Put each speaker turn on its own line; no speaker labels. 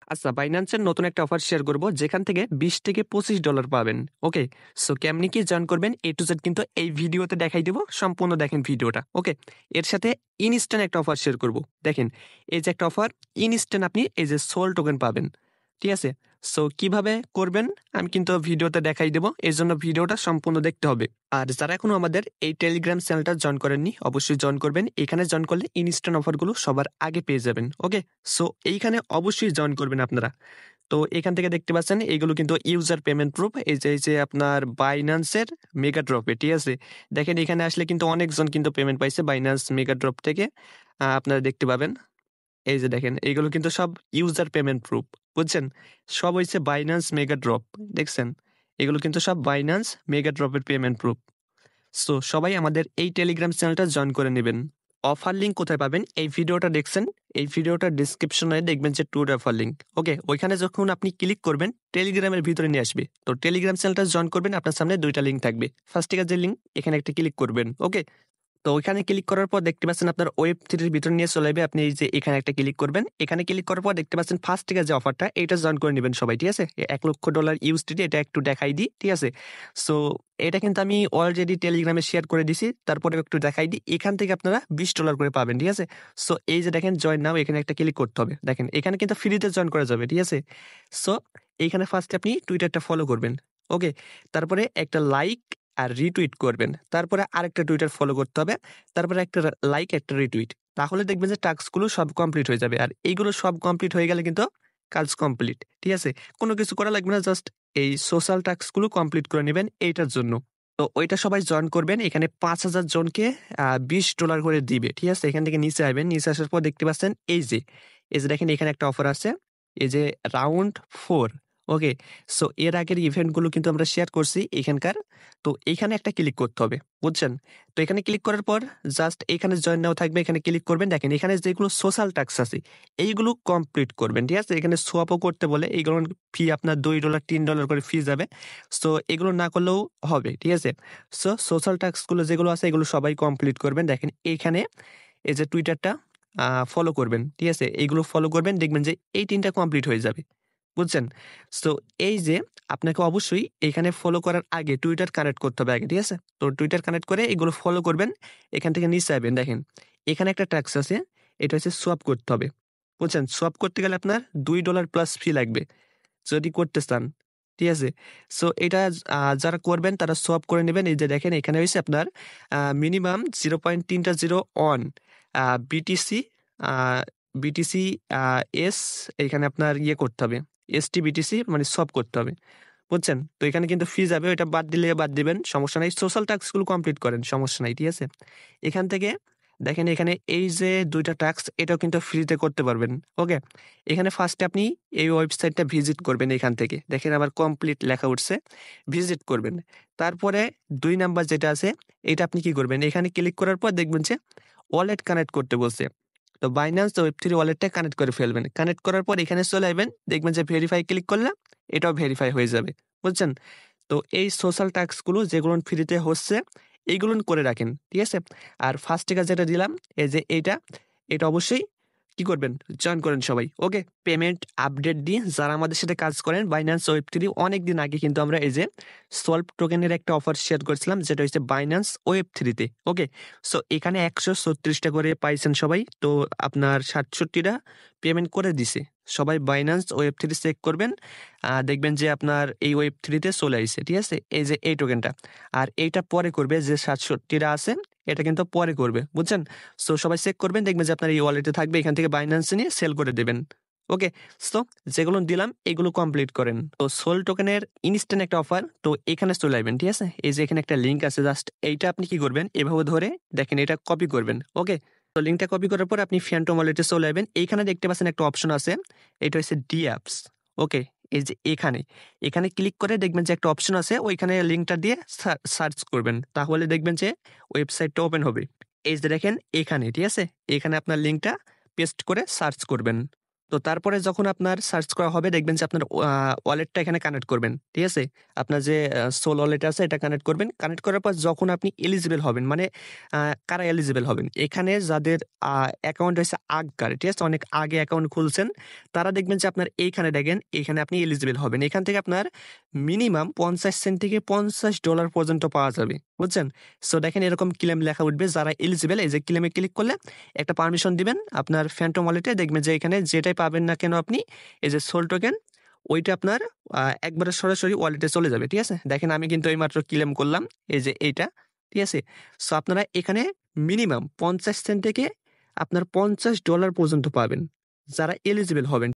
আচ্ছা, বাইন্যান্সের নতুন একটা অফার শেয়ার করব যেখান থেকে $20 থেকে $25 পাবেন। ওকে, সো কেমনি কি জয়েন করবেন এ টু জেড কিন্তু এই ভিডিওতে দেখাই দেবো, সম্পূর্ণ দেখেন ভিডিওটা। ওকে, এর সাথে ইনস্ট্যান্ট একটা অফার শেয়ার করব। দেখেন, এই যে একটা অফার, ইনস্ট্যান্ট আপনি এই যে সোল টোকেন পাবেন। ঠিক আছে, সো কিভাবে করবেন আমি কিন্তু ভিডিওতে দেখাই দেবো, এর জন্য ভিডিওটা সম্পূর্ণ দেখতে হবে। আর যারা এখনো আমাদের এই টেলিগ্রাম চ্যানেলটা জয়েন করেননি অবশ্যই জয়েন করবেন। এখানে জয়েন করলে ইনস্ট্যান্ট অফারগুলো সবার আগে পেয়ে যাবেন। ওকে, সো এইখানে অবশ্যই জয়েন করবেন আপনারা। তো এখান থেকে দেখতে পাচ্ছেন এইগুলো কিন্তু ইউজার পেমেন্ট প্রুফ, এই যে আপনার বাইন্যান্সের মেগা ড্রপে। ঠিক আছে, দেখেন এখানে আসলে কিন্তু অনেকজন কিন্তু পেমেন্ট পাইছে বাইন্যান্স মেগা ড্রপ থেকে। আপনারা দেখতে পাবেন, এই যে দেখেন এইগুলো কিন্তু সব ইউজার পেমেন্ট প্রুফ, বুঝছেন? সব হচ্ছে বাইন্যান্স মেগা ড্রপ, দেখছেন? এগুলো কিন্তু সব বাইন্যান্স মেগা ড্রপের পেমেন্ট প্রুফ। সো সবাই আমাদের এই টেলিগ্রাম চ্যানেলটা জয়েন করে নেবেন। অফার লিঙ্ক কোথায় পাবেন? এই ভিডিওটা দেখছেন, এই ভিডিওটার ডিসক্রিপশনে দেখবেন যে ট্যুর অফার লিঙ্ক। ওকে, ওইখানে যখন আপনি ক্লিক করবেন টেলিগ্রামের ভিতরে নিয়ে আসবে। তো টেলিগ্রাম চ্যানেলটা জয়েন করবেন, আপনার সামনে দুইটা লিঙ্ক থাকবে। ফার্স্ট থেকে যে লিঙ্ক, এখানে একটা ক্লিক করবেন। ওকে, তো ওইখানে ক্লিক করার পর দেখতে পাচ্ছেন আপনার ওয়েব থ্রির ভিতরে নিয়ে চলে যাবে। আপনি এই যে এখানে একটা ক্লিক করবেন, এখানে ক্লিক করার পর দেখতে পাচ্ছেন ফার্স্ট থেকে যে অফারটা, এটা জয়েন করে নেবেন সবাই। ঠিক আছে, $1,00,000 ইউএসডিটি, এটা একটু দেখাই দিই। ঠিক আছে, সো এটা কিন্তু আমি অলরেডি টেলিগ্রামে শেয়ার করে দিছি, তারপরে একটু দেখাই দিই। এখান থেকে আপনারা $20 করে পাবেন। ঠিক আছে, সো এই যে দেখেন জয়েন নাও, এখানে একটা ক্লিক করতে হবে। দেখেন এখানে কিন্তু ফ্রিতে জয়েন করা যাবে। ঠিক আছে, সো এইখানে ফার্স্টে আপনি টুইটারটা ফলো করবেন। ওকে, তারপরে একটা লাইক আর রিটুইট করবেন, তারপরে আরেকটা টুইটার ফলো করতে হবে, তারপরে একটা লাইক, একটা রিটুইট। তাহলে দেখবেন যে টাস্কগুলো সব কমপ্লিট হয়ে যাবে। আর এইগুলো সব কমপ্লিট হয়ে গেলে কিন্তু কাজ কমপ্লিট। ঠিক আছে, কোনো কিছু করা লাগবে না, জাস্ট এই সোশ্যাল টাস্কগুলো কমপ্লিট করে নেবেন এইটার জন্য। তো ওইটা সবাই জয়েন করবেন। এখানে 5,000 জনকে $20 করে দিবে। ঠিক আছে, এখান থেকে নিচে আসবেন, নিচে আসার পর দেখতে পাচ্ছেন এই যে দেখেন এখানে একটা অফার আছে, এই যে রাউন্ড 4। ওকে, সো এর আগের ইভেন্টগুলো কিন্তু আমরা শেয়ার করছি এখানকার। তো এইখানে একটা ক্লিক করতে হবে, বুঝছেন? তো এখানে ক্লিক করার পর জাস্ট এখানে জয়েন নাও থাকবে, এখানে ক্লিক করবেন। দেখেন এখানে যেগুলো সোশ্যাল টাস্ক আছে এইগুলো কমপ্লিট করবেন। ঠিক আছে, এখানে সোয়াপও করতে বলে, এইগুলো ফি আপনার $2 $3 করে ফি যাবে। সো এগুলো না করলেও হবে। ঠিক আছে, সো সোশ্যাল টাস্কগুলো যেগুলো আছে এগুলো সবাই কমপ্লিট করবেন। দেখেন এইখানে এই যে টুইটারটা ফলো করবেন। ঠিক আছে, এইগুলো ফলো করবেন, দেখবেন যে এই 3টা কমপ্লিট হয়ে যাবে, বুঝছেন? সো এই যে আপনাকে অবশ্যই এখানে ফলো করার আগে টুইটার কানেক্ট করতে হবে আগে। ঠিক আছে, তো টুইটার কানেক্ট করে এগুলো ফলো করবেন। এখান থেকে নিচে যাবেন, দেখেন এখানে একটা ট্যাক্স আছে, এটা হচ্ছে সোয়াপ করতে হবে, বুঝছেন? সোয়াপ করতে গেলে আপনার $2 প্লাস ফি লাগবে যদি করতে চান। ঠিক আছে, সো এটা যারা করবেন তারা সোয়াপ করে নেবেন। এই যে দেখেন এখানে হয়েছে আপনার মিনিমাম 0.301 বিটিসি, বিটিসি এস, এখানে আপনার ইয়ে করতে হবে, এসটি বিটিসি মানে সোয়াপ করতে হবে, বুঝছেন? তো এখানে কিন্তু ফি যাবে, ওইটা বাদ দিলে বাদ দিবেন, সমস্যা নাই। সোশ্যাল টাস্কগুলো কমপ্লিট করেন, সমস্যা নাই। ঠিক আছে, এখান থেকে দেখেন এখানে এই যে 2টা টাস্ক, এটাও কিন্তু ফ্রিতে করতে পারবেন। ওকে, এখানে ফার্স্টে আপনি এই ওয়েবসাইটটা ভিজিট করবেন। এখান থেকে দেখেন আবার কমপ্লিট লেখা উঠছে, ভিজিট করবেন। তারপরে 2 নাম্বার যেটা আছে, এটা আপনি কি করবেন? এখানে ক্লিক করার পর দেখবেন যে ওয়ালেট কানেক্ট করতে বলছে। তো বাইন্যান্স ওয়েব3 ওয়ালেটটা কানেক্ট করে ফেলবেন। কানেক্ট করার পর এখানে চলে আসবেন, দেখবেন যে ভেরিফাই ক্লিক করলে এটাও ভেরিফাই হয়ে যাবে, বুঝছেন? তো এই সোশ্যাল টাস্কগুলো যেগুলো ফ্রিতে হচ্ছে এইগুলো করে রাখেন। ঠিক আছে, আর ফার্স্ট থেকে যেটা দিলাম এই যে এটা অবশ্যই কি করবেন? জয়েন করেন সবাই। ওকে, পেমেন্ট আপডেট দিয়ে যারা আমাদের সাথে কাজ করেন বাইন্যান্স ওয়েব3, অনেকদিন আগে কিন্তু আমরা এই যে সলভ টোকেনের একটা অফার শেয়ার করেছিলাম, যেটা হচ্ছে বাইন্যান্স ওয়েব3তে। ওকে, সো এখানে 136টা করে পাইছেন সবাই। তো আপনার 67টা পেমেন্ট করে দিছে সবাই। বাইন্যান্স ওয়েব3 চেক করবেন, দেখবেন যে আপনার এই ওয়েব3তে চলে আইছে। ঠিক আছে, এই যে এই টোকেনটা, আর এইটা পরে করবে, যে 67টা আছে এটা কিন্তু পরে করবে, বুঝছেন? সো সবাই চেক করবেন, দেখবেন যে আপনার এই ওয়ালেটে থাকবে, এখান থেকে বাইন্যান্সে নিয়ে সেল করে দেবেন। ওকে, সো যেগুলো দিলাম এগুলো কমপ্লিট করেন। তো সোল টোকেনের ইনস্ট্যান্ট একটা অফার, তো এখানে চলে আসবেন। ঠিক আছে, এই যে এখানে একটা লিঙ্ক আছে, জাস্ট এইটা আপনি কি করবেন, এভাবে ধরে দেখেন এটা কপি করবেন। ওকে, তো লিঙ্কটা কপি করার পর আপনি ফ্যান্টম ওয়ালেটে চলে আসবেন। এইখানে দেখতে পাচ্ছেন একটা অপশন আছে, এটা হচ্ছে ডি অ্যাপস। ওকে, এই যে এখানে ক্লিক করে দেখবেন যে একটা অপশন আছে, ওইখানে লিঙ্কটা দিয়ে সার্চ করবেন, তাহলে দেখবেন যে ওয়েবসাইটটা ওপেন হবে। এই যে দেখেন এখানে, ঠিক আছে, এখানে আপনার লিঙ্কটা পেস্ট করে সার্চ করবেন। তো তারপরে যখন আপনার সার্চ করা হবে দেখবেন যে আপনার ওয়ালেটটা এখানে কানেক্ট করবেন। ঠিক আছে? আপনার যে সোল ওয়ালেট আছে এটা কানেক্ট করবেন। কানেক্ট করার পর যখন আপনি এলিজিবল হবেন মানে কারা এলিজিবল হবেন? এখানে যাদের অ্যাকাউন্ট হয়েছে আগকার, ঠিক আছে? অনেক আগে অ্যাকাউন্ট খুলছেন তারা দেখবেন যে আপনার এইখানে দেখেন এইখানে আপনি এলিজিবল হবেন। এখান থেকে আপনার মিনিমাম 50 সেন্ট থেকে $50 পর্যন্ত পাওয়া যাবে। বুঝছেন? সো দেখেন এরকম ক্লেম লেখা উঠবে যারা এলিজিবল এই যে ক্লেমে ক্লিক করলে একটা পারমিশন দিবেন আপনার ফ্যান্টম ওয়ালেটে দেখবেন যে এখানে যেটাই পাবেন না কেন আপনি এই যে সোল টোকেন ওইটা আপনার একবারে সরাসরি ওয়ালেটে চলে যাবে। ঠিক আছে? দেখেন আমি কিন্তু এইমাত্র ক্লেম করলাম এই যে এইটা। ঠিক আছে? সো আপনারা এখানে মিনিমাম 50 সেন্ট থেকে আপনার $50 পর্যন্ত পাবেন যারা এলিজিবল হবেন।